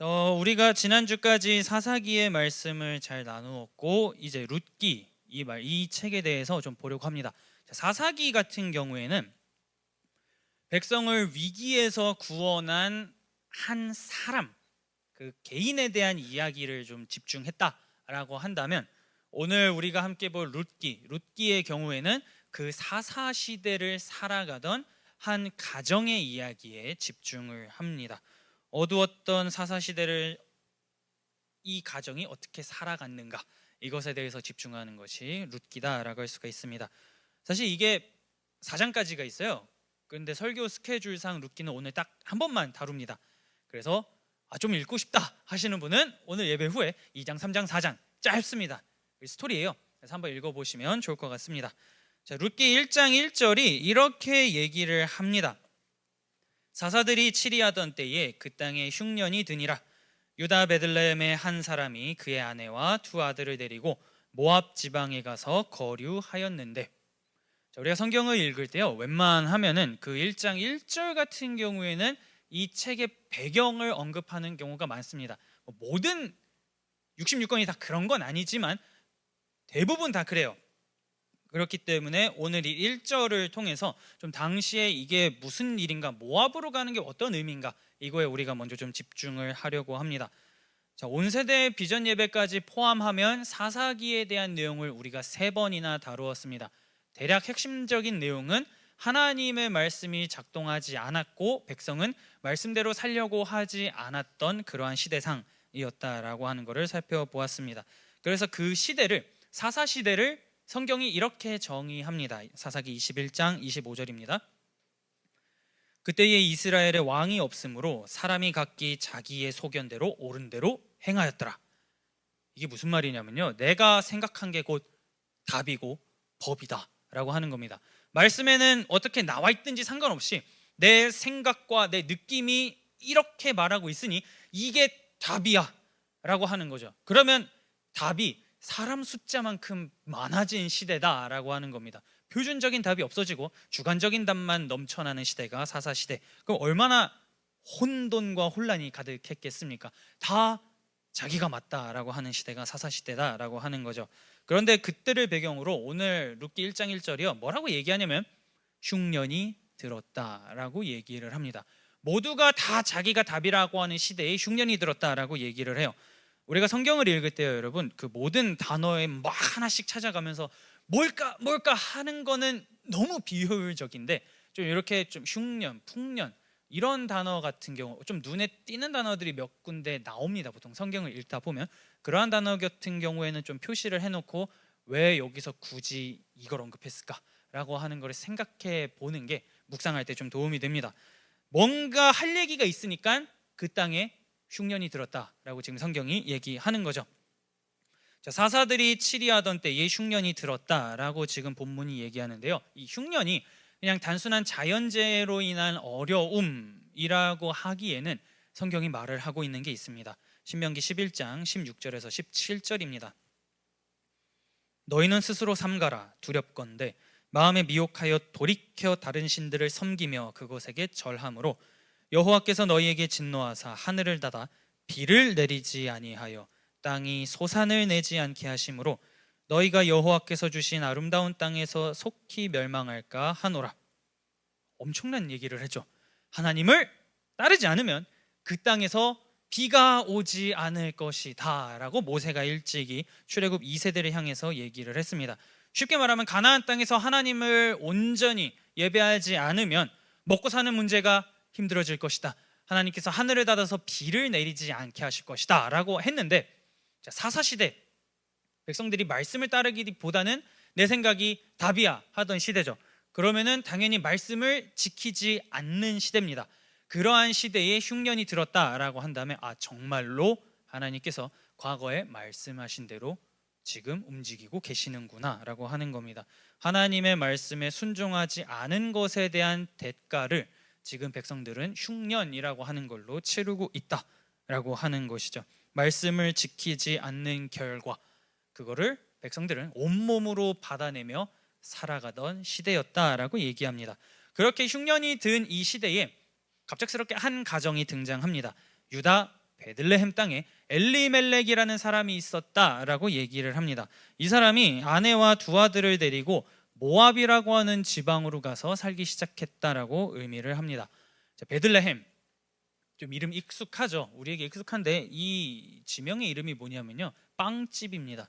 우리가 지난주까지 사사기의 말씀을 잘 나누었고 이제 룻기 이 책에 대해서 좀 보려고 합니다. 사사기 같은 경우에는 백성을 위기에서 구원한 한 사람, 그 개인에 대한 이야기를 좀 집중했다라고 한다면, 오늘 우리가 함께 볼 룻기의 경우에는 그 사사 시대를 살아가던 한 가정의 이야기에 집중을 합니다. 어두웠던 사사 시대를 이 가정이 어떻게 살아갔는가, 이것에 대해서 집중하는 것이 룻기다라고 할 수가 있습니다. 사실 이게 4장까지가 있어요. 그런데 설교 스케줄상 룻기는 오늘 딱 한 번만 다룹니다. 그래서 좀 읽고 싶다 하시는 분은 오늘 예배 후에 2장, 3장, 4장 짧습니다. 스토리예요. 그래서 한번 읽어보시면 좋을 것 같습니다. 자, 룻기 1장 1절이 이렇게 얘기를 합니다. 사사들이 치리하던 때에 그 땅에 흉년이 드니라. 유다 베들레헴의 한 사람이 그의 아내와 두 아들을 데리고 모압 지방에 가서 거류하였는데, 우리가 성경을 읽을 때요, 웬만하면은 그 1장 1절 같은 경우에는 이 책의 배경을 언급하는 경우가 많습니다. 모든 66권이 다 그런 건 아니지만 대부분 다 그래요. 그렇기 때문에 오늘 이 1절을 통해서 좀 당시에 이게 무슨 일인가, 모압으로 가는 게 어떤 의미인가, 이거에 우리가 먼저 좀 집중을 하려고 합니다. 자, 온 세대 비전 예배까지 포함하면 사사기에 대한 내용을 우리가 3번이나 다루었습니다. 대략 핵심적인 내용은 하나님의 말씀이 작동하지 않았고 백성은 말씀대로 살려고 하지 않았던 그러한 시대상이었다라고 하는 것을 살펴보았습니다. 그래서 그 시대를, 사사 시대를 성경이 이렇게 정의합니다. 사사기 21장 25절입니다. 그때에 이스라엘의 왕이 없으므로 사람이 각기 자기의 소견대로 옳은 대로 행하였더라. 이게 무슨 말이냐면요, 내가 생각한 게 곧 답이고 법이다 라고 하는 겁니다. 말씀에는 어떻게 나와 있든지 상관없이 내 생각과 내 느낌이 이렇게 말하고 있으니 이게 답이야 라고 하는 거죠. 그러면 답이 사람 숫자만큼 많아진 시대다라고 하는 겁니다. 표준적인 답이 없어지고 주관적인 답만 넘쳐나는 시대가 사사시대. 그럼 얼마나 혼돈과 혼란이 가득했겠습니까? 다 자기가 맞다라고 하는 시대가 사사시대다라고 하는 거죠. 그런데 그때를 배경으로 오늘 룻기 1장 1절이요, 뭐라고 얘기하냐면 흉년이 들었다라고 얘기를 합니다. 모두가 다 자기가 답이라고 하는 시대에 흉년이 들었다라고 얘기를 해요. 우리가 성경을 읽을 때요, 여러분, 그 모든 단어에 막 하나씩 찾아가면서 뭘까 하는 거는 너무 비효율적인데, 좀 이렇게 좀 흉년, 풍년 이런 단어 같은 경우, 좀 눈에 띄는 단어들이 몇 군데 나옵니다. 보통 성경을 읽다 보면 그러한 단어 같은 경우에는 좀 표시를 해놓고 왜 여기서 굳이 이걸 언급했을까라고 하는 걸 생각해 보는 게 묵상할 때 좀 도움이 됩니다. 뭔가 할 얘기가 있으니까 그 땅에 흉년이 들었다라고 지금 성경이 얘기하는 거죠. 자, 사사들이 치리하던 때에 흉년이 들었다라고 지금 본문이 얘기하는데요, 이 흉년이 그냥 단순한 자연재해로 인한 어려움이라고 하기에는 성경이 말을 하고 있는 게 있습니다. 신명기 11장 16절에서 17절입니다. 너희는 스스로 삼가라. 두렵건대 마음에 미혹하여 돌이켜 다른 신들을 섬기며 그것에게 절함으로 여호와께서 너희에게 진노하사 하늘을 닫아 비를 내리지 아니하여 땅이 소산을 내지 않게 하심으로 너희가 여호와께서 주신 아름다운 땅에서 속히 멸망할까 하노라. 엄청난 얘기를 했죠. 하나님을 따르지 않으면 그 땅에서 비가 오지 않을 것이다 라고 모세가 일찍이 출애굽 2세대를 향해서 얘기를 했습니다. 쉽게 말하면 가나안 땅에서 하나님을 온전히 예배하지 않으면 먹고 사는 문제가 힘들어질 것이다. 하나님께서 하늘을 닫아서 비를 내리지 않게 하실 것이다 라고 했는데, 사사시대 백성들이 말씀을 따르기보다는 내 생각이 답이야 하던 시대죠. 그러면은 당연히 말씀을 지키지 않는 시대입니다. 그러한 시대에 흉년이 들었다라고 한다면 정말로 하나님께서 과거에 말씀하신 대로 지금 움직이고 계시는구나 라고 하는 겁니다. 하나님의 말씀에 순종하지 않은 것에 대한 대가를 지금 백성들은 흉년이라고 하는 걸로 치르고 있다라고 하는 것이죠. 말씀을 지키지 않는 결과, 그거를 백성들은 온몸으로 받아내며 살아가던 시대였다라고 얘기합니다. 그렇게 흉년이 든 이 시대에 갑작스럽게 한 가정이 등장합니다. 유다 베들레헴 땅에 엘리멜렉이라는 사람이 있었다라고 얘기를 합니다. 이 사람이 아내와 두 아들을 데리고 모압이라고 하는 지방으로 가서 살기 시작했다라고 의미를 합니다. 자, 베들레헴 좀 이름 익숙하죠? 우리에게 익숙한데 이 지명의 이름이 뭐냐면요, 빵집입니다.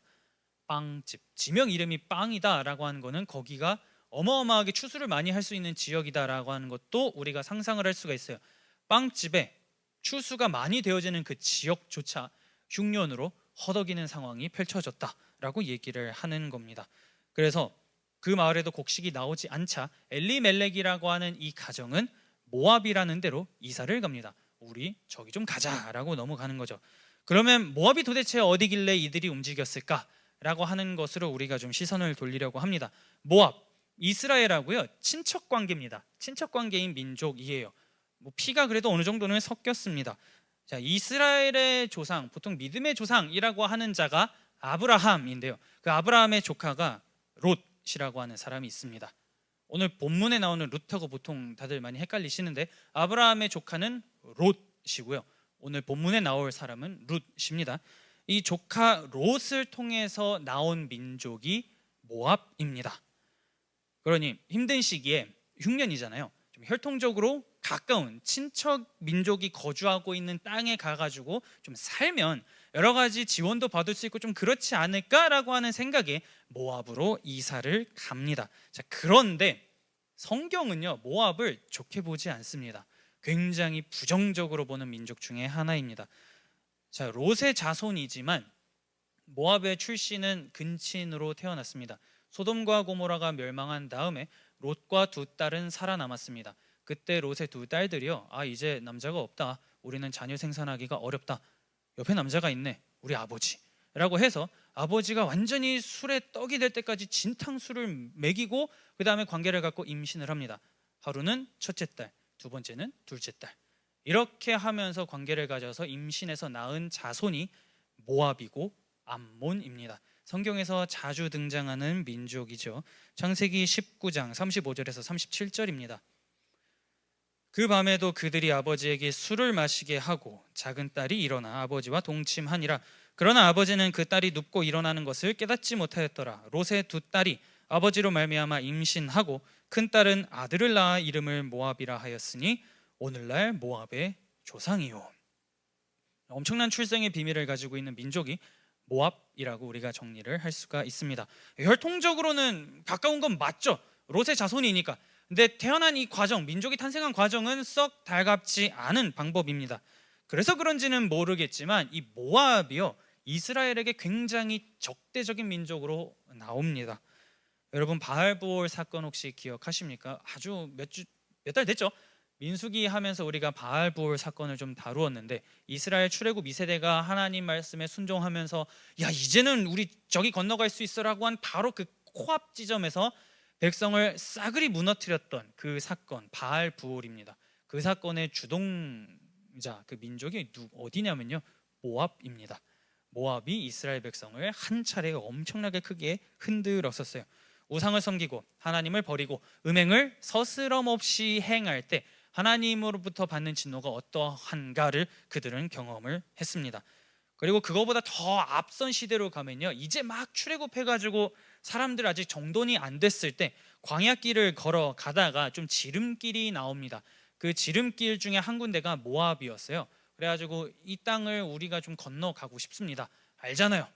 빵집. 지명 이름이 빵이다라고 하는 거는 거기가 어마어마하게 추수를 많이 할 수 있는 지역이다라고 하는 것도 우리가 상상을 할 수가 있어요. 빵집에 추수가 많이 되어지는 그 지역조차 흉년으로 허덕이는 상황이 펼쳐졌다라고 얘기를 하는 겁니다. 그래서 그 마을에도 곡식이 나오지 않자 엘리멜렉이라고 하는 이 가정은 모압이라는 데로 이사를 갑니다. 우리 저기 좀 가자라고 넘어가는 거죠. 그러면 모압이 도대체 어디길래 이들이 움직였을까라고 하는 것으로 우리가 좀 시선을 돌리려고 합니다. 모압, 이스라엘하고요 친척 관계입니다. 친척 관계인 민족이에요. 뭐 피가 그래도 어느 정도는 섞였습니다. 자, 이스라엘의 조상, 보통 믿음의 조상이라고 하는 자가 아브라함인데요. 그 아브라함의 조카가 롯이라고 하는 사람이 있습니다. 오늘 본문에 나오는 룻하고 보통 다들 많이 헷갈리시는데 아브라함의 조카는 롯이고요. 오늘 본문에 나올 사람은 룻입니다. 이 조카 롯을 통해서 나온 민족이 모압입니다. 그러니 힘든 시기에 흉년이잖아요. 좀 혈통적으로 가까운 친척 민족이 거주하고 있는 땅에 가가지고 좀 살면 여러 가지 지원도 받을 수 있고 좀 그렇지 않을까라고 하는 생각에 모압으로 이사를 갑니다. 자, 그런데 성경은요 모압을 좋게 보지 않습니다. 굉장히 부정적으로 보는 민족 중에 하나입니다. 자, 롯의 자손이지만 모압의 출신은 근친으로 태어났습니다. 소돔과 고모라가 멸망한 다음에 롯과 두 딸은 살아남았습니다. 그때 롯의 두 딸들이요, 이제 남자가 없다, 우리는 자녀 생산하기가 어렵다, 옆에 남자가 있네, 우리 아버지라고 해서 아버지가 완전히 술에 떡이 될 때까지 진탕수를 먹이고 그 다음에 관계를 갖고 임신을 합니다. 하루는 첫째 딸, 두 번째는 둘째 딸, 이렇게 하면서 관계를 가져서 임신해서 낳은 자손이 모압이고 암몬입니다. 성경에서 자주 등장하는 민족이죠. 창세기 19장 35절에서 37절입니다. 그 밤에도 그들이 아버지에게 술을 마시게 하고 작은 딸이 일어나 아버지와 동침하니라. 그러나 아버지는 그 딸이 눕고 일어나는 것을 깨닫지 못하였더라. 롯의 두 딸이 아버지로 말미암아 임신하고 큰 딸은 아들을 낳아 이름을 모압이라 하였으니 오늘날 모압의 조상이요. 엄청난 출생의 비밀을 가지고 있는 민족이 모압이라고 우리가 정리를 할 수가 있습니다. 혈통적으로는 가까운 건 맞죠. 롯의 자손이니까. 근데 태어난 이 과정, 민족이 탄생한 과정은 썩 달갑지 않은 방법입니다. 그래서 그런지는 모르겠지만 이 모압이요 이스라엘에게 굉장히 적대적인 민족으로 나옵니다. 여러분 바알보올 사건 혹시 기억하십니까? 아주 몇 달 됐죠? 민수기 하면서 우리가 바알보올 사건을 좀 다루었는데 이스라엘 출애굽 2세대가 하나님 말씀에 순종하면서 야 이제는 우리 저기 건너갈 수 있어라고 한 바로 그 코앞 지점에서 백성을 싸그리 무너뜨렸던 그 사건 바알부올입니다. 그 사건의 주동자 그 민족이 어디냐면요 모압입니다. 모압이 이스라엘 백성을 한 차례 엄청나게 크게 흔들었었어요. 우상을 섬기고 하나님을 버리고 음행을 서스럼 없이 행할 때 하나님으로부터 받는 진노가 어떠한가를 그들은 경험을 했습니다. 그리고 그거보다 더 앞선 시대로 가면요 이제 막 출애굽해가지고 사람들 아직 정돈이 안 됐을 때 광야길을 걸어가다가 좀 지름길이 나옵니다. 그 지름길 중에 한 군데가 모압이었어요. 그래가지고 이 땅을 우리가 좀 건너가고 싶습니다. 알잖아요,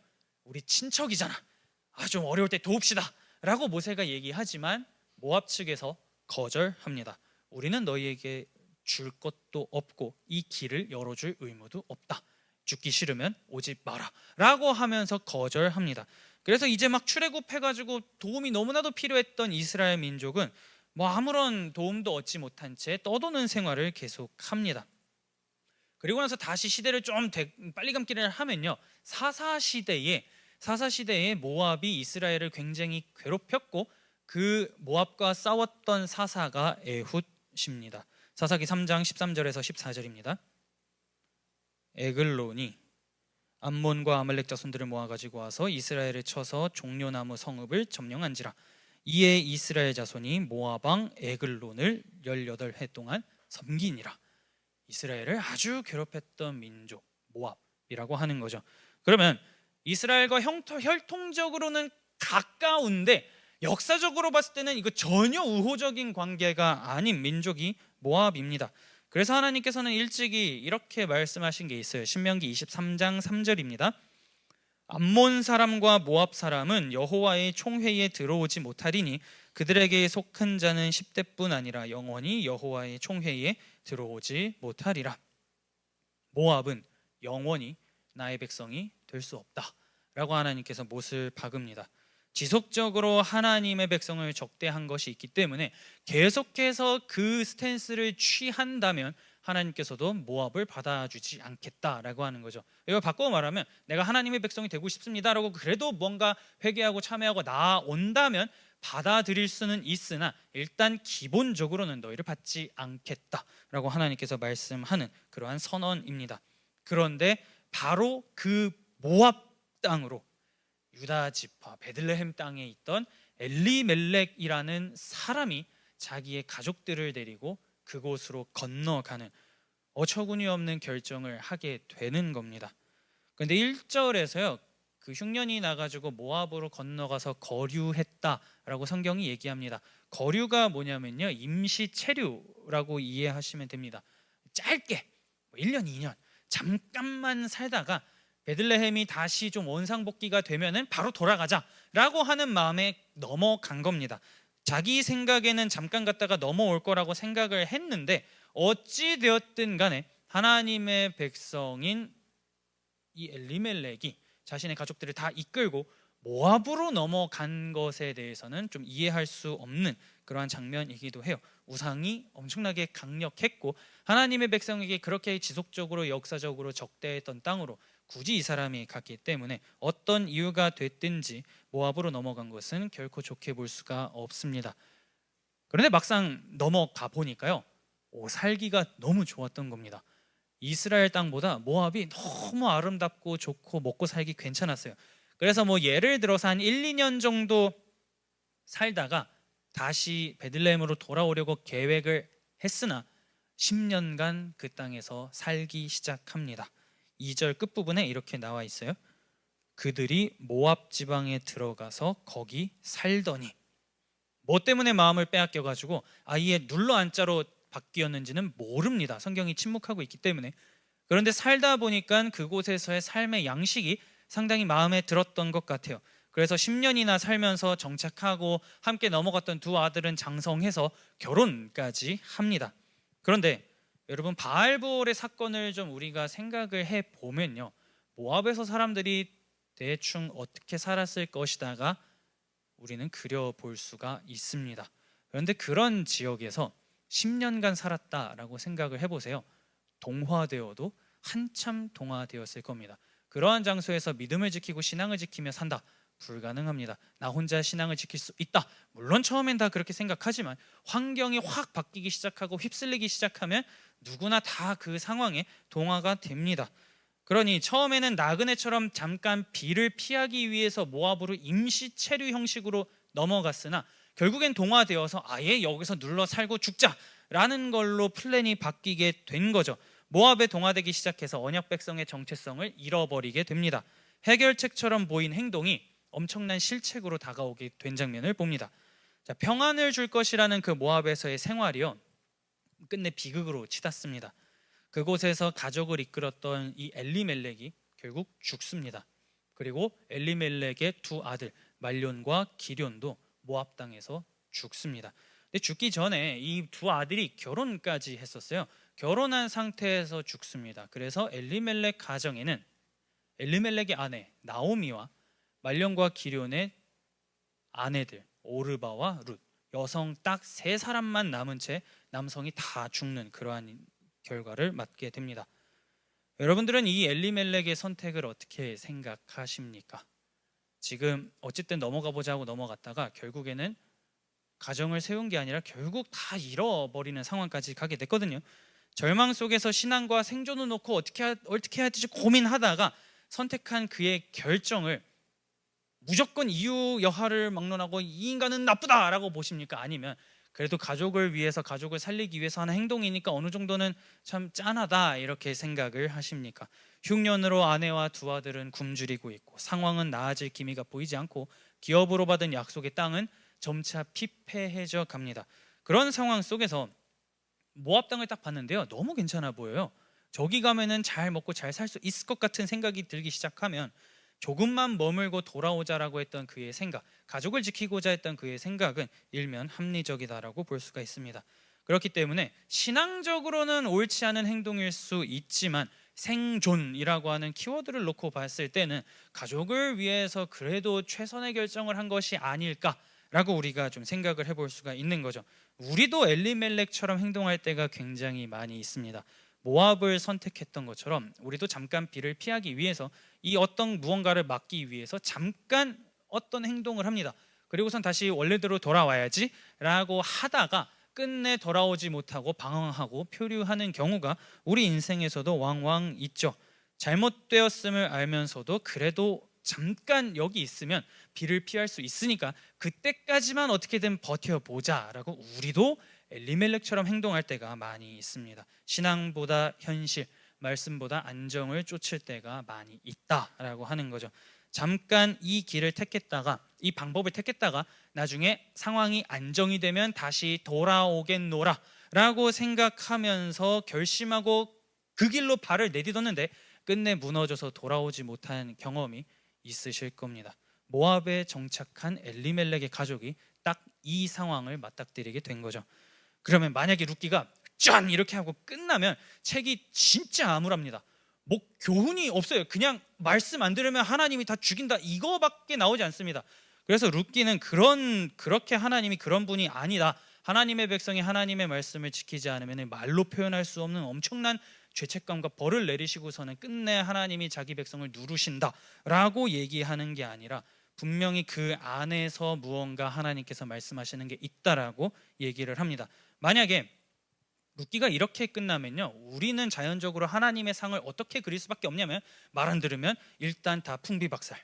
우리 친척이잖아, 좀 어려울 때 도웁시다 라고 모세가 얘기하지만 모압 측에서 거절합니다. 우리는 너희에게 줄 것도 없고 이 길을 열어줄 의무도 없다, 죽기 싫으면 오지 마라 라고 하면서 거절합니다. 그래서 이제 막 출애굽해가지고 도움이 너무나도 필요했던 이스라엘 민족은 뭐 아무런 도움도 얻지 못한 채 떠도는 생활을 계속합니다. 그리고 나서 다시 시대를 좀 빨리 감기를 하면요 사사시대에 모압이 이스라엘을 굉장히 괴롭혔고 그 모압과 싸웠던 사사가 에훗입니다. 사사기 3장 13절에서 14절입니다. 에글론이 암몬과 아말렉 자손들을 모아가지고 와서 이스라엘을 쳐서 종려나무 성읍을 점령한지라. 이에 이스라엘 자손이 모압 왕 에글론을 18해 동안 섬기니라. 이스라엘을 아주 괴롭혔던 민족 모압이라고 하는 거죠. 그러면 이스라엘과 혈통적으로는 가까운데 역사적으로 봤을 때는 이거 전혀 우호적인 관계가 아닌 민족이 모압입니다. 그래서 하나님께서는 일찍이 이렇게 말씀하신 게 있어요. 신명기 23장 3절입니다. 암몬 사람과 모압 사람은 여호와의 총회에 들어오지 못하리니 그들에게 속한 자는 10대뿐 아니라 영원히 여호와의 총회에 들어오지 못하리라. 모압은 영원히 나의 백성이 될 수 없다 라고 하나님께서 못을 박읍니다. 지속적으로 하나님의 백성을 적대한 것이 있기 때문에 계속해서 그 스탠스를 취한다면 하나님께서도 모압을 받아주지 않겠다라고 하는 거죠. 이걸 바꿔 말하면 내가 하나님의 백성이 되고 싶습니다라고 그래도 뭔가 회개하고 참회하고 나아온다면 받아들일 수는 있으나 일단 기본적으로는 너희를 받지 않겠다라고 하나님께서 말씀하는 그러한 선언입니다. 그런데 바로 그 모압 땅으로 유다 지파 베들레헴 땅에 있던 엘리멜렉이라는 사람이 자기의 가족들을 데리고 그곳으로 건너가는 어처구니 없는 결정을 하게 되는 겁니다. 그런데 1절에서요 그 흉년이 나가지고 모압으로 건너가서 거류했다라고 성경이 얘기합니다. 거류가 뭐냐면요 임시 체류라고 이해하시면 됩니다. 짧게 1년 2년 잠깐만 살다가 베들레헴이 다시 좀 원상복귀가 되면은 바로 돌아가자라고 하는 마음에 넘어간 겁니다. 자기 생각에는 잠깐 갔다가 넘어올 거라고 생각을 했는데 어찌 되었든 간에 하나님의 백성인 이 엘리멜렉이 자신의 가족들을 다 이끌고 모압으로 넘어간 것에 대해서는 좀 이해할 수 없는 그러한 장면이기도 해요. 우상이 엄청나게 강력했고 하나님의 백성에게 그렇게 지속적으로 역사적으로 적대했던 땅으로 굳이 이 사람이 갔기 때문에 어떤 이유가 됐든지 모압으로 넘어간 것은 결코 좋게 볼 수가 없습니다. 그런데 막상 넘어가 보니까요 살기가 너무 좋았던 겁니다. 이스라엘 땅보다 모압이 너무 아름답고 좋고 먹고 살기 괜찮았어요. 그래서 뭐 예를 들어서 한 1, 2년 정도 살다가 다시 베들레헴으로 돌아오려고 계획을 했으나 10년간 그 땅에서 살기 시작합니다. 2절 끝부분에 이렇게 나와 있어요. 그들이 모압 지방에 들어가서 거기 살더니 뭐 때문에 마음을 빼앗겨가지고 아예 눌러앉자로 바뀌었는지는 모릅니다. 성경이 침묵하고 있기 때문에. 그런데 살다 보니까 그곳에서의 삶의 양식이 상당히 마음에 들었던 것 같아요. 그래서 10년이나 살면서 정착하고 함께 넘어갔던 두 아들은 장성해서 결혼까지 합니다. 그런데 여러분 바알보올의 사건을 좀 우리가 생각을 해보면요 모압에서 사람들이 대충 어떻게 살았을 것이다가 우리는 그려볼 수가 있습니다. 그런데 그런 지역에서 10년간 살았다라고 생각을 해보세요. 동화되어도 한참 동화되었을 겁니다. 그러한 장소에서 믿음을 지키고 신앙을 지키며 산다? 불가능합니다. 나 혼자 신앙을 지킬 수 있다. 물론 처음엔 다 그렇게 생각하지만 환경이 확 바뀌기 시작하고 휩쓸리기 시작하면 누구나 다 그 상황에 동화가 됩니다. 그러니 처음에는 나그네처럼 잠깐 비를 피하기 위해서 모압으로 임시 체류 형식으로 넘어갔으나 결국엔 동화되어서 아예 여기서 눌러 살고 죽자라는 걸로 플랜이 바뀌게 된 거죠. 모압에 동화되기 시작해서 언약 백성의 정체성을 잃어버리게 됩니다. 해결책처럼 보인 행동이 엄청난 실책으로 다가오게 된 장면을 봅니다. 자, 평안을 줄 것이라는 그 모압에서의 생활이요 끝내 비극으로 치닫습니다. 그곳에서 가족을 이끌었던 이 엘리멜렉이 결국 죽습니다. 그리고 엘리멜렉의 두 아들 말론과 기럨도 모압 땅에서 죽습니다. 근데 죽기 전에 이 두 아들이 결혼까지 했었어요. 결혼한 상태에서 죽습니다. 그래서 엘리멜렉 가정에는 엘리멜렉의 아내 나오미와 말론과 기럨의 아내들 오르바와 룻 여성 딱 세 사람만 남은 채 남성이 다 죽는 그러한 결과를 맞게 됩니다. 여러분들은 이 엘리멜렉의 선택을 어떻게 생각하십니까? 지금 어쨌든 넘어가 보자 하고 넘어갔다가 결국에는 가정을 세운 게 아니라 결국 다 잃어버리는 상황까지 가게 됐거든요. 절망 속에서 신앙과 생존을 놓고 어떻게 해야 될지 고민하다가 선택한 그의 결정을 무조건 이유 여하를 막론하고 이 인간은 나쁘다라고 보십니까? 아니면 그래도 가족을 위해서 가족을 살리기 위해서 하는 행동이니까 어느 정도는 참 짠하다 이렇게 생각을 하십니까? 흉년으로 아내와 두 아들은 굶주리고 있고 상황은 나아질 기미가 보이지 않고 기업으로 받은 약속의 땅은 점차 피폐해져 갑니다. 그런 상황 속에서 모압 땅을 딱 봤는데요, 너무 괜찮아 보여요. 저기 가면은 잘 먹고 잘 살 수 있을 것 같은 생각이 들기 시작하면 조금만 머물고 돌아오자라고 했던 그의 생각, 가족을 지키고자 했던 그의 생각은 일면 합리적이다라고 볼 수가 있습니다. 그렇기 때문에 신앙적으로는 옳지 않은 행동일 수 있지만 생존이라고 하는 키워드를 놓고 봤을 때는 가족을 위해서 그래도 최선의 결정을 한 것이 아닐까라고 우리가 좀 생각을 해볼 수가 있는 거죠. 우리도 엘리멜렉처럼 행동할 때가 굉장히 많이 있습니다. 모압을 선택했던 것처럼 우리도 잠깐 비를 피하기 위해서 이 어떤 무언가를 막기 위해서 잠깐 어떤 행동을 합니다. 그리고선 다시 원래대로 돌아와야지 라고 하다가 끝내 돌아오지 못하고 방황하고 표류하는 경우가 우리 인생에서도 왕왕 있죠. 잘못되었음을 알면서도 그래도 잠깐 여기 있으면 비를 피할 수 있으니까 그때까지만 어떻게든 버텨보자 라고 우리도 엘리멜렉처럼 행동할 때가 많이 있습니다. 신앙보다 현실, 말씀보다 안정을 쫓을 때가 많이 있다라고 하는 거죠. 잠깐 이 길을 택했다가, 이 방법을 택했다가 나중에 상황이 안정이 되면 다시 돌아오겠노라 라고 생각하면서 결심하고 그 길로 발을 내딛었는데 끝내 무너져서 돌아오지 못한 경험이 있으실 겁니다. 모압에 정착한 엘리멜렉의 가족이 딱 이 상황을 맞닥뜨리게 된 거죠. 그러면 만약에 룻기가 짠 이렇게 하고 끝나면 책이 진짜 암울합니다. 뭐 교훈이 없어요. 그냥 말씀 안 들으면 하나님이 다 죽인다 이거밖에 나오지 않습니다. 그래서 룻기는 그렇게 하나님이 그런 분이 아니다. 하나님의 백성이 하나님의 말씀을 지키지 않으면 말로 표현할 수 없는 엄청난 죄책감과 벌을 내리시고서는 끝내 하나님이 자기 백성을 누르신다라고 얘기하는 게 아니라 분명히 그 안에서 무언가 하나님께서 말씀하시는 게 있다라고 얘기를 합니다. 만약에 룻기가 이렇게 끝나면요, 우리는 자연적으로 하나님의 상을 어떻게 그릴 수밖에 없냐면 말 안 들으면 일단 다 풍비박살.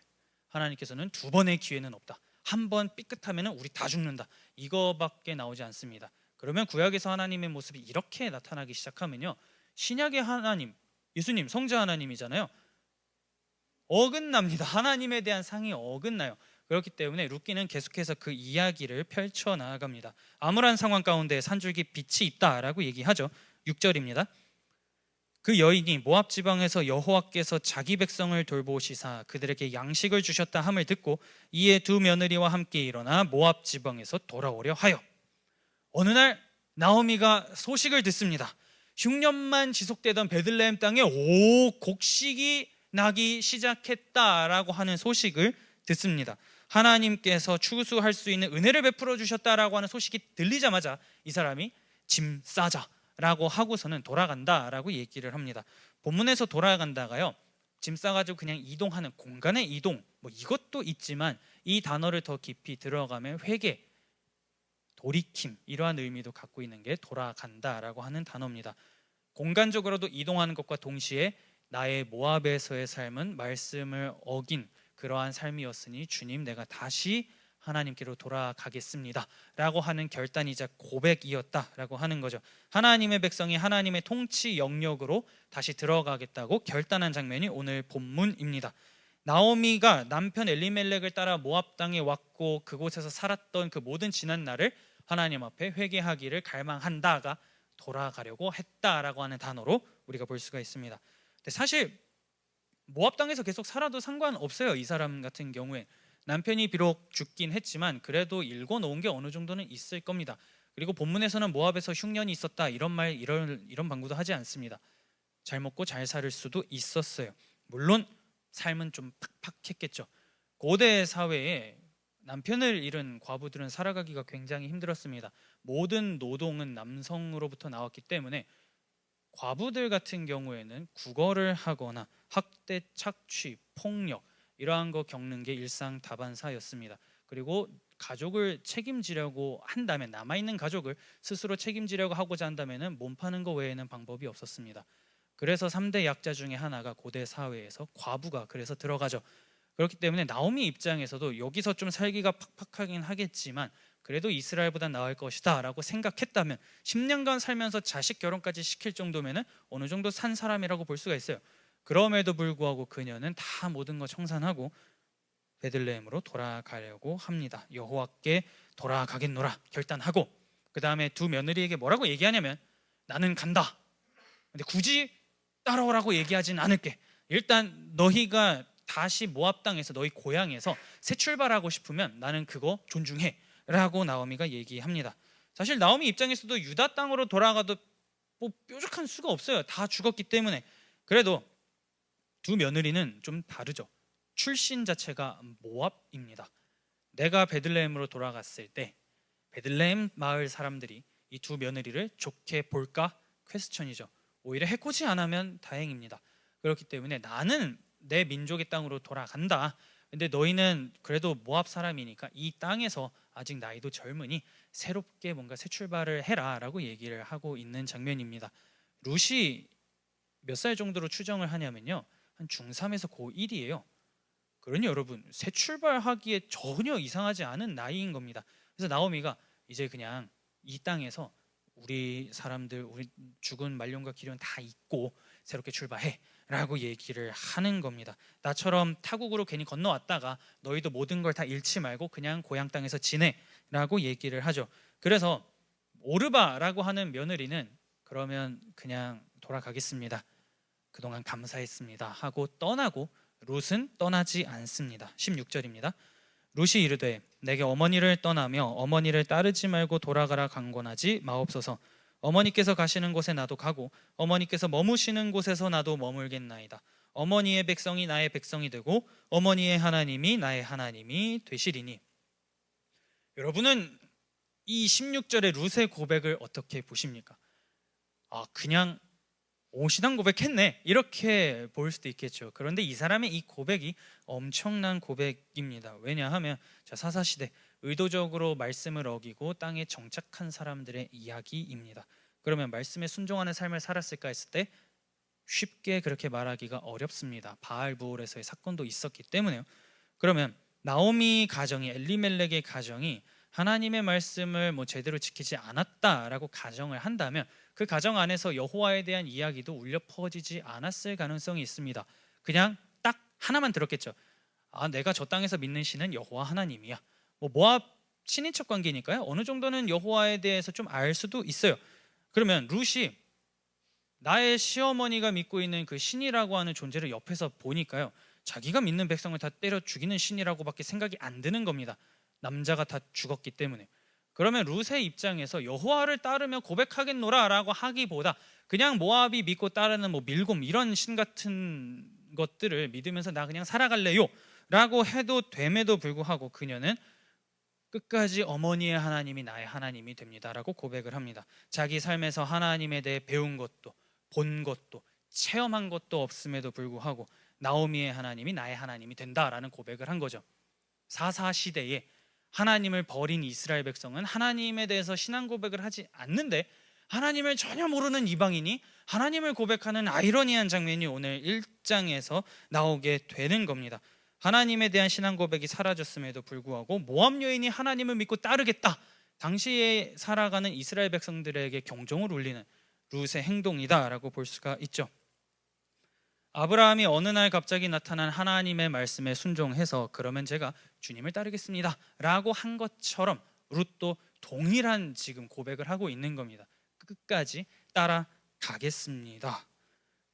하나님께서는 두 번의 기회는 없다. 한 번 삐끗하면 우리 다 죽는다. 이거밖에 나오지 않습니다. 그러면 구약에서 하나님의 모습이 이렇게 나타나기 시작하면요, 신약의 하나님, 예수님 성자 하나님이잖아요. 어긋납니다. 하나님에 대한 상이 어긋나요. 그렇기 때문에 룻기는 계속해서 그 이야기를 펼쳐나갑니다. 암울한 상황 가운데 산줄기 빛이 있다라고 얘기하죠. 6절입니다. 그 여인이 모압 지방에서 여호와께서 자기 백성을 돌보시사 그들에게 양식을 주셨다 함을 듣고 이에 두 며느리와 함께 일어나 모압 지방에서 돌아오려 하여, 어느 날 나오미가 소식을 듣습니다. 흉년만 지속되던 베들레헴 땅에 곡식이 나기 시작했다라고 하는 소식을 듣습니다. 하나님께서 추수할 수 있는 은혜를 베풀어 주셨다라고 하는 소식이 들리자마자 이 사람이 짐 싸자라고 하고서는 돌아간다라고 얘기를 합니다. 본문에서 돌아간다가요, 짐 싸가지고 그냥 이동하는 공간의 이동, 뭐 이것도 있지만 이 단어를 더 깊이 들어가면 회개, 돌이킴, 이러한 의미도 갖고 있는 게 돌아간다라고 하는 단어입니다. 공간적으로도 이동하는 것과 동시에 나의 모압에서의 삶은 말씀을 어긴 그러한 삶이었으니 주님 내가 다시 하나님께로 돌아가겠습니다 라고 하는 결단이자 고백이었다라고 하는 거죠. 하나님의 백성이 하나님의 통치 영역으로 다시 들어가겠다고 결단한 장면이 오늘 본문입니다. 나오미가 남편 엘리멜렉을 따라 모압 땅에 왔고 그곳에서 살았던 그 모든 지난 날을 하나님 앞에 회개하기를 갈망한다가 돌아가려고 했다라고 하는 단어로 우리가 볼 수가 있습니다. 근데 사실 모압 땅에서 계속 살아도 상관없어요. 이 사람 같은 경우에 남편이 비록 죽긴 했지만 그래도 일궈 놓은 게 어느 정도는 있을 겁니다. 그리고 본문에서는 모압에서 흉년이 있었다 이런 방구도 하지 않습니다. 잘 먹고 잘 살 수도 있었어요. 물론 삶은 좀 팍팍했겠죠. 고대 사회에 남편을 잃은 과부들은 살아가기가 굉장히 힘들었습니다. 모든 노동은 남성으로부터 나왔기 때문에 과부들 같은 경우에는 구걸을 하거나 학대, 착취, 폭력 이러한 거 겪는 게 일상 다반사였습니다. 그리고 가족을 책임지려고 한다면, 남아있는 가족을 스스로 책임지려고 하고자 한다면 몸 파는 거 외에는 방법이 없었습니다. 그래서 3대 약자 중에 하나가 고대 사회에서 과부가 그래서 들어가죠. 그렇기 때문에 나오미 입장에서도 여기서 좀 살기가 팍팍하긴 하겠지만 그래도 이스라엘보다 나을 것이다 라고 생각했다면 10년간 살면서 자식 결혼까지 시킬 정도면 어느 정도 산 사람이라고 볼 수가 있어요. 그럼에도 불구하고 그녀는 다 모든 거 청산하고 베들레헴으로 돌아가려고 합니다. 여호와께 돌아가겠노라 결단하고, 그 다음에 두 며느리에게 뭐라고 얘기하냐면, 나는 간다. 근데 굳이 따라오라고 얘기하진 않을게. 일단 너희가 다시 모압 땅에서 너희 고향에서 새 출발하고 싶으면 나는 그거 존중해 라고 나오미가 얘기합니다. 사실 나오미 입장에서도 유다 땅으로 돌아가도 뭐 뾰족한 수가 없어요. 다 죽었기 때문에. 그래도 두 며느리는 좀 다르죠. 출신 자체가 모압입니다. 내가 베들레헴으로 돌아갔을 때 베들레헴 마을 사람들이 이 두 며느리를 좋게 볼까 퀘스천이죠. 오히려 해코지 안 하면 다행입니다. 그렇기 때문에 나는 내 민족의 땅으로 돌아간다. 근데 너희는 그래도 모압 사람이니까 이 땅에서 아직 나이도 젊으니 새롭게 뭔가 새 출발을 해라 라고 얘기를 하고 있는 장면입니다. 룻이 몇 살 정도로 추정을 하냐면요, 한 중3에서 고1이에요. 그러니 여러분, 새 출발하기에 전혀 이상하지 않은 나이인 겁니다. 그래서 나오미가 이제 그냥 이 땅에서 우리 사람들, 우리 죽은 말년과 기련 다 잊고 새롭게 출발해 라고 얘기를 하는 겁니다. 나처럼 타국으로 괜히 건너왔다가 너희도 모든 걸 다 잃지 말고 그냥 고향 땅에서 지내 라고 얘기를 하죠. 그래서 오르바라고 하는 며느리는 그러면 그냥 돌아가겠습니다, 그동안 감사했습니다 하고 떠나고, 룻은 떠나지 않습니다. 16절입니다. 룻이 이르되 내게 어머니를 떠나며 어머니를 따르지 말고 돌아가라 강권하지 마옵소서. 어머니께서 가시는 곳에 나도 가고 어머니께서 머무시는 곳에서 나도 머물겠나이다. 어머니의 백성이 나의 백성이 되고 어머니의 하나님이 나의 하나님이 되시리니. 여러분은 이 16절의 룻의 고백을 어떻게 보십니까? 그냥 신앙 고백했네 이렇게 볼 수도 있겠죠. 그런데 이 사람의 이 고백이 엄청난 고백입니다. 왜냐하면 사사시대 의도적으로 말씀을 어기고 땅에 정착한 사람들의 이야기입니다. 그러면 말씀에 순종하는 삶을 살았을까 했을 때 쉽게 그렇게 말하기가 어렵습니다. 바알부올에서의 사건도 있었기 때문에요. 그러면 나오미 가정이, 엘리멜렉의 가정이 하나님의 말씀을 제대로 지키지 않았다라고 가정을 한다면 그 가정 안에서 여호와에 대한 이야기도 울려 퍼지지 않았을 가능성이 있습니다. 그냥 딱 하나만 들었겠죠. 내가 저 땅에서 믿는 신은 여호와 하나님이야. 모압 친인척 관계니까요. 어느 정도는 여호와에 대해서 좀 알 수도 있어요. 그러면 룻이 나의 시어머니가 믿고 있는 그 신이라고 하는 존재를 옆에서 보니까요, 자기가 믿는 백성을 다 때려 죽이는 신이라고밖에 생각이 안 드는 겁니다. 남자가 다 죽었기 때문에. 그러면 룻의 입장에서 여호와를 따르며 고백하겠노라라고 하기보다 그냥 모압이 믿고 따르는 밀곰 이런 신 같은 것들을 믿으면서 나 그냥 살아갈래요 라고 해도 됨에도 불구하고 그녀는 끝까지 어머니의 하나님이 나의 하나님이 됩니다 라고 고백을 합니다. 자기 삶에서 하나님에 대해 배운 것도 본 것도 체험한 것도 없음에도 불구하고 나오미의 하나님이 나의 하나님이 된다라는 고백을 한 거죠. 사사시대에 하나님을 버린 이스라엘 백성은 하나님에 대해서 신앙 고백을 하지 않는데 하나님을 전혀 모르는 이방인이 하나님을 고백하는 아이러니한 장면이 오늘 1장에서 나오게 되는 겁니다. 하나님에 대한 신앙 고백이 사라졌음에도 불구하고 모압 여인이 하나님을 믿고 따르겠다, 당시에 살아가는 이스라엘 백성들에게 경종을 울리는 룻의 행동이다라고 볼 수가 있죠. 아브라함이 어느 날 갑자기 나타난 하나님의 말씀에 순종해서 그러면 제가 주님을 따르겠습니다 라고 한 것처럼 룻도 동일한 지금 고백을 하고 있는 겁니다. 끝까지 따라가겠습니다.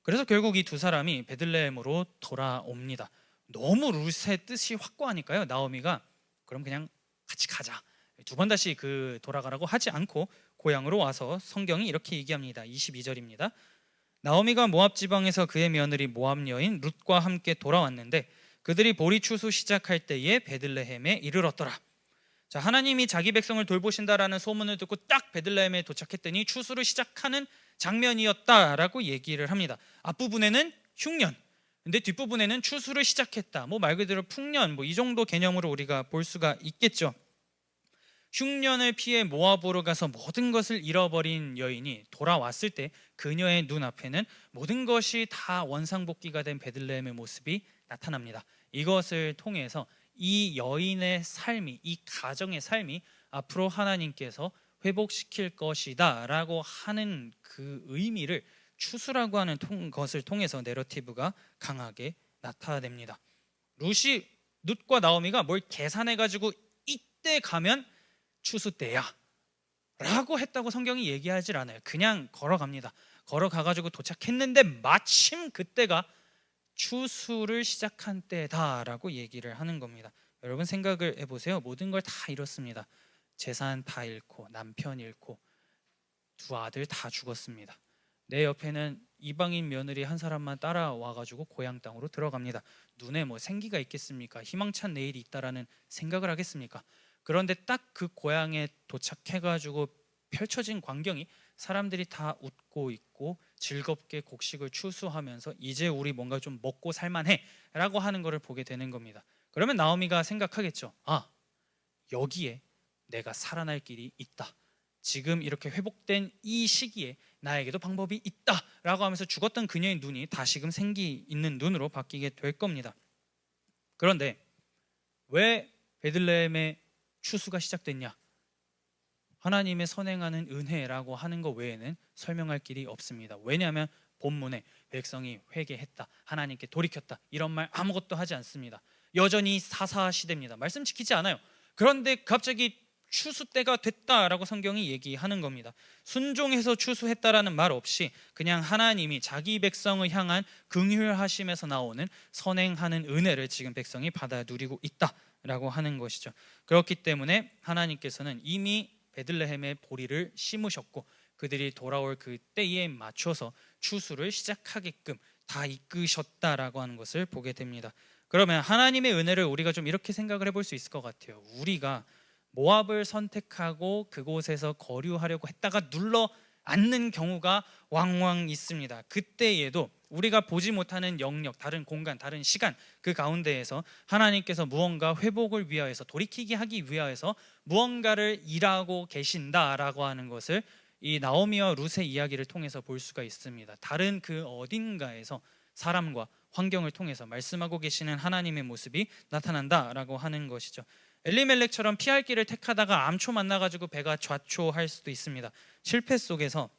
그래서 결국 이 두 사람이 베들레헴으로 돌아옵니다. 너무 룻의 뜻이 확고하니까요, 나오미가 그럼 그냥 같이 가자, 두 번 다시 돌아가라고 하지 않고 고향으로 와서 성경이 이렇게 얘기합니다. 22절입니다. 나오미가 모압 지방에서 그의 며느리 모압 여인 룻과 함께 돌아왔는데 그들이 보리 추수 시작할 때에 베들레헴에 이르렀더라. 하나님이 자기 백성을 돌보신다라는 소문을 듣고 딱 베들레헴에 도착했더니 추수를 시작하는 장면이었다라고 얘기를 합니다. 앞부분에는 흉년, 근데 뒷부분에는 추수를 시작했다, 말 그대로 풍년, 이 정도 개념으로 우리가 볼 수가 있겠죠. 흉년을 피해 모압으로 가서 모든 것을 잃어버린 여인이 돌아왔을 때 그녀의 눈앞에는 모든 것이 다 원상복귀가 된 베들레헴의 모습이 나타납니다. 이것을 통해서 이 여인의 삶이, 이 가정의 삶이 앞으로 하나님께서 회복시킬 것이다 라고 하는 그 의미를 추수라고 하는 것을 통해서 내러티브가 강하게 나타냅니다. 룻과 나오미가 뭘 계산해가지고 이때 가면 추수 때야 라고 했다고 성경이 얘기하질 않아요. 그냥 걸어갑니다. 걸어가가지고 도착했는데 마침 그때가 추수를 시작한 때다라고 얘기를 하는 겁니다. 여러분 생각을 해보세요. 모든 걸 다 잃었습니다. 재산 다 잃고 남편 잃고 두 아들 다 죽었습니다. 내 옆에는 이방인 며느리 한 사람만 따라와가지고 고향 땅으로 들어갑니다. 눈에 뭐 생기가 있겠습니까? 희망찬 내일이 있다라는 생각을 하겠습니까? 그런데 딱 그 고향에 도착해가지고 펼쳐진 광경이 사람들이 다 웃고 있고 즐겁게 곡식을 추수하면서 이제 우리 뭔가 좀 먹고 살만해 라고 하는 것을 보게 되는 겁니다. 그러면 나오미가 생각하겠죠. 아, 여기에 내가 살아날 길이 있다. 지금 이렇게 회복된 이 시기에 나에게도 방법이 있다 라고 하면서 죽었던 그녀의 눈이 다시금 생기 있는 눈으로 바뀌게 될 겁니다. 그런데 왜 베들레헴의 추수가 시작됐냐? 하나님의 선행하는 은혜라고 하는 것 외에는 설명할 길이 없습니다. 왜냐하면 본문에 백성이 회개했다, 하나님께 돌이켰다 이런 말 아무것도 하지 않습니다. 여전히 사사시대입니다. 말씀 지키지 않아요. 그런데 갑자기 추수 때가 됐다라고 성경이 얘기하는 겁니다. 순종해서 추수했다라는 말 없이 그냥 하나님이 자기 백성을 향한 긍휼하심에서 나오는 선행하는 은혜를 지금 백성이 받아 누리고 있다라고 하는 것이죠. 그렇기 때문에 하나님께서는 이미 베들레헴의 보리를 심으셨고 그들이 돌아올 그 때에 맞춰서 추수를 시작하게끔 다 이끄셨다라고 하는 것을 보게 됩니다. 그러면 하나님의 은혜를 우리가 좀 이렇게 생각을 해볼 수 있을 것 같아요. 우리가 모압을 선택하고 그곳에서 거류하려고 했다가 눌러 앉는 경우가 왕왕 있습니다. 그때에도 우리가 보지 못하는 영역, 다른 공간, 다른 시간 그 가운데에서 하나님께서 무언가 회복을 위하여서 돌이키게 하기 위하여서 무언가를 일하고 계신다라고 하는 것을 이 나오미와 룻의 이야기를 통해서 볼 수가 있습니다. 다른 그 어딘가에서 사람과 환경을 통해서 말씀하고 계시는 하나님의 모습이 나타난다라고 하는 것이죠. 엘리멜렉처럼 피할 길을 택하다가 암초 만나가지고 배가 좌초할 수도 있습니다. 실패 속에서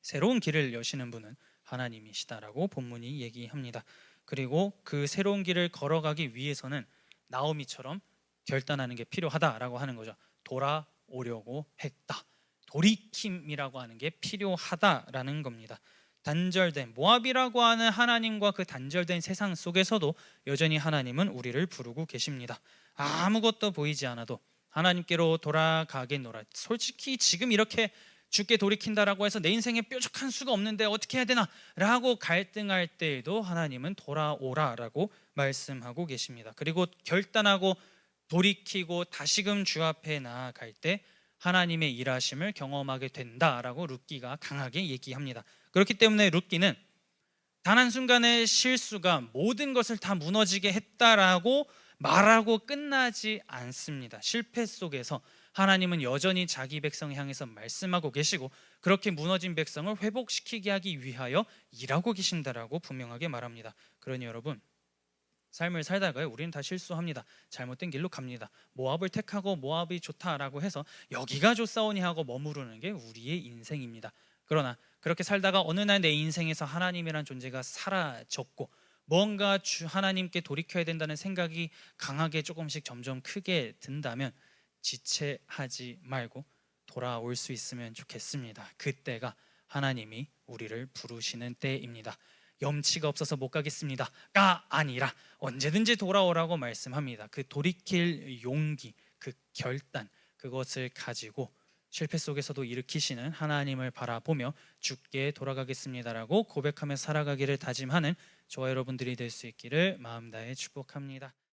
새로운 길을 여시는 분은 하나님이시다라고 본문이 얘기합니다. 그리고 그 새로운 길을 걸어가기 위해서는 나오미처럼 결단하는 게 필요하다라고 하는 거죠. 돌아오려고 했다. 돌이킴이라고 하는 게 필요하다라는 겁니다. 단절된 모압이라고 하는 하나님과 그 단절된 세상 속에서도 여전히 하나님은 우리를 부르고 계십니다. 아무것도 보이지 않아도 하나님께로 돌아가겠노라. 솔직히 지금 이렇게 죽게 돌이킨다라고 해서 내 인생에 뾰족한 수가 없는데 어떻게 해야 되나 라고 갈등할 때에도 하나님은 돌아오라라고 말씀하고 계십니다. 그리고 결단하고 돌이키고 다시금 주 앞에 나아갈 때 하나님의 일하심을 경험하게 된다라고 룻기가 강하게 얘기합니다. 그렇기 때문에 룻기는 단 한순간의 실수가 모든 것을 다 무너지게 했다라고 말하고 끝나지 않습니다. 실패 속에서 하나님은 여전히 자기 백성을 향해서 말씀하고 계시고 그렇게 무너진 백성을 회복시키게 하기 위하여 일하고 계신다라고 분명하게 말합니다. 그러니 여러분, 삶을 살다가요 우리는 다 실수합니다. 잘못된 길로 갑니다. 모압을 택하고 모압이 좋다라고 해서 여기가 좋사오니 하고 머무르는 게 우리의 인생입니다. 그러나 그렇게 살다가 어느 날 내 인생에서 하나님이란 존재가 사라졌고 뭔가 하나님께 돌이켜야 된다는 생각이 강하게 조금씩 점점 크게 든다면 지체하지 말고 돌아올 수 있으면 좋겠습니다. 그때가 하나님이 우리를 부르시는 때입니다. 염치가 없어서 못 가겠습니다가 아니라 언제든지 돌아오라고 말씀합니다. 그 돌이킬 용기, 그 결단, 그것을 가지고 실패 속에서도 일으키시는 하나님을 바라보며 주께 돌아가겠습니다라고 고백하며 살아가기를 다짐하는 저와 여러분들이 될 수 있기를 마음 다해 축복합니다.